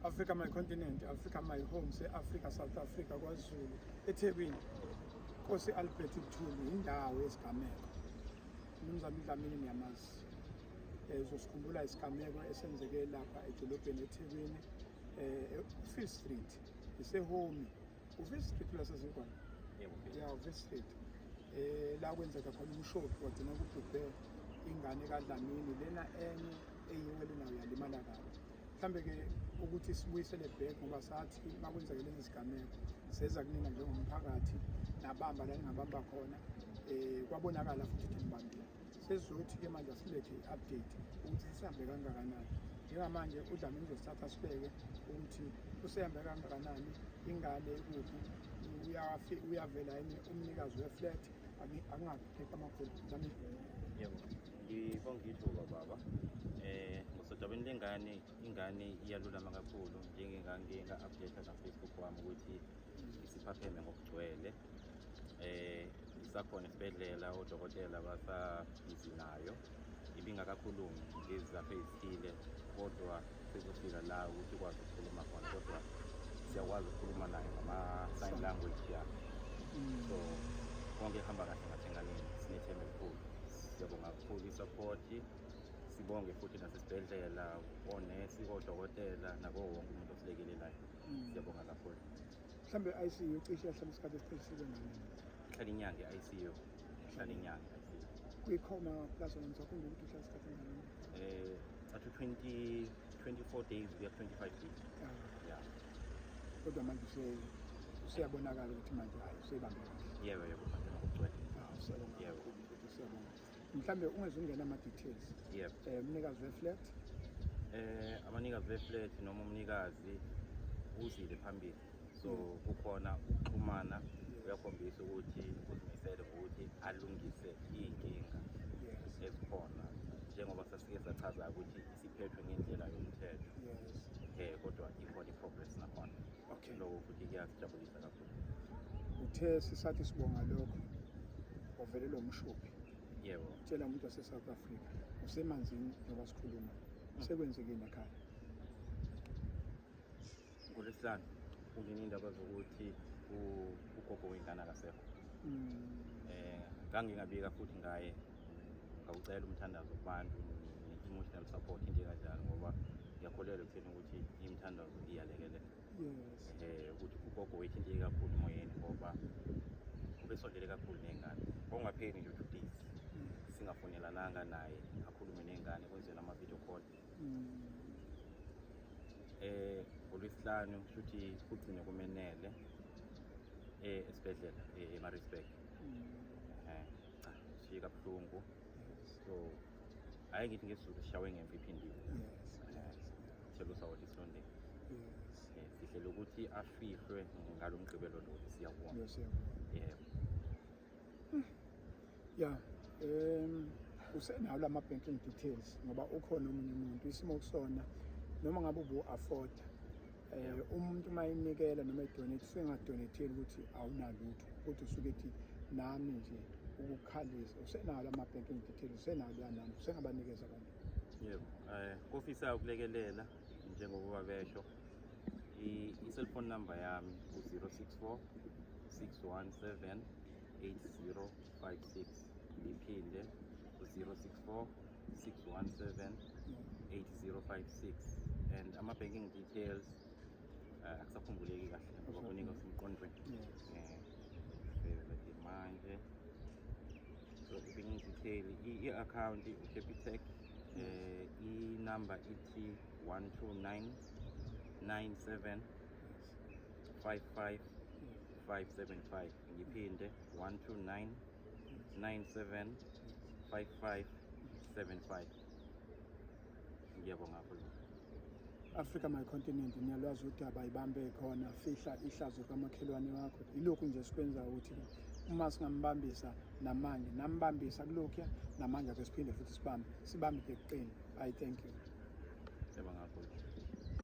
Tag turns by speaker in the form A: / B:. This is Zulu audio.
A: Africa my continent, Africa my home, se-Africa, South Africa, KwaZulu, eThekwini. Nkosi Albert Mthuli, indawo yesigameko. Umnumzane uDlamini niyamazi. Uzosikhumbula isigameko esenzeke lapha edolobheni eThekwini, Fifth Street. Ise-home. U-Fifth Street lasezingwane? Yeah, u-Fifth Street. La kwenzeka khona umshophi wagcina kubhubhe ingane kaDlamini, lena enye eyiwe lena uyalimala kabi. Mhlambe-ke ukuthi sibuyisele back ngoba sathi makwenzeke lezi zigameko seza kunina njengomphakathi nabamba la ningabamba khona, kwabonakala futhi ukuthi nibambile. Sezothi-ke manje asilethe i-update ukuthi sihambe kangakanani. Njengamanje uDlamini uzosithatha sibeke ukuthi usehambe kangakanani, ingane kuphi, uyavela yini umnikazi we-flat, akungaphepha amakhulu. Dlamini.
B: Yebo, ngibonga ithuba baba. Ngosodabeni lengane, ingane iyalulama kakhulu njengenga-update na Facebook wami ukuthi isiphapheme ngokugcwele. Isakhona esibhedlela, odokotela basabhizi nayo. Ibingakakhulumi ngezizathu ezithile, kodwa sezofika la ukuthi ikwazi ukukhuluma khona, kodwa siyakwazi ukukhuluma nayo ngama-sign language yakhe. So konke kuhamba kahle ngasenganeni, sinethemba elikhulu. Siyabonga kakhulu isapoti, sibonge futhi nasesibhedlela, onesi, odokotela, nako wonke umuntu osilekelelayo. Siyabonga kakhulu.
A: Mhlambe i-ICU cishe yahlala isikhathi esiphelisiwe nini?
B: Ihlala inyanga i-ICU, ihlala inyanga i-ICU.
A: Kwi-coma plus wena ngisakhumbula ukuthi uhlala isikhathi esingakanani?
B: Up to 24 days, we have 25 days. Yeah.
A: Kodwa manje useyabonakala ukuthi manje hayi usebambe kahle.
B: Yebo, manje ngokugcwele.
A: Siyabonga
B: Yebo.
A: kakhulu ukuthi siyabonga. Mhlambe ungezungena ama-details.
B: Yebo.
A: Umnikazi we-flat?
B: Abanikazi be-flat noma umnikazi uzile phambili. So kukhona ukuxhumana, uyakhombisa ukuthi uzimisele ngokuthi alungise iy'nkinga ezikhona, njengoba sasike sachaza ukuthi isiphethwe ngendlela yomthetho. Kodwa ikhona i-progress nakhona.
A: Okay.
B: Lokho futhi kuyasijabulisa kakhulu.
A: Uthe sisathi sibonga lokho ovelelwa umshophi.
B: Yebo.
A: Tshela umuntu wase-South Africa usemanzini njengoba sikhuluma, sekwenzekeni ekhaya?
B: NgoLwesihlanu kunindaba zokuthi ugogo wengane akasekho. Ngangingabika futhi ngaye, ngawucela umthandazo kubantu ne-emotional support, into kanjalo, ngoba ngiyakholelwa ekutheni ukuthi imithandazo iyalekelela. Ukuthi ugogo wethu into kakhulu emoyeni ngoba ubesondele kakhulu nengane. Ongapheli nje 2 days singafonelananga naye, akhulume nengane, kwenziwe nama-video call. NgoLwesihlanu futhi kugcine kumenele esibhedlela eMaritzburg. Sifika kabuhlungu. So hayi ngithi ngesizulu sishawe ngemva iphindiwe. Sithelo sawo lisonde. Sihlele ukuthi afihlwe ngalo mgqibelo lo siyabonga. Yebo.
A: Yeah. Usenawo lama banking details ngoba ukhona omunye umuntu isimo kusona noma ngabe ubu-afford umuntu mayinikela noma idonate sengadonateli ukuthi awunalutho, kodwa usuke ethi nami nje ukukhalisa. Usenawo lama banking details, usenawo yanami, usengabanikeza abantu?
B: Yebo. Kofisa ukulekelela njengoba besho. I-cellphone number yami u-064 617 8056. Ngiphinde u-064 617 8056. And ama-banking details akusakhumbuleki kahle ngoba kunika usemqondweni. Manje so i-banking detail, i-account u-Capitec, i-number ithi 12997 55575. Ngiphinde 12997 5575. Ngiyabonga kakhulu.
A: Africa my continent, ngiyalwazi ukuthi abayibambe khona, fihla ihlazo kamakhelwane wakho. Ilokhu nje sikwenza ukuthi uma singambambisa namanje nambambisa kulokhu namanje ake siphinde futhi sibambe ekuqini. I thank you.
B: Siyabonga kakhulu.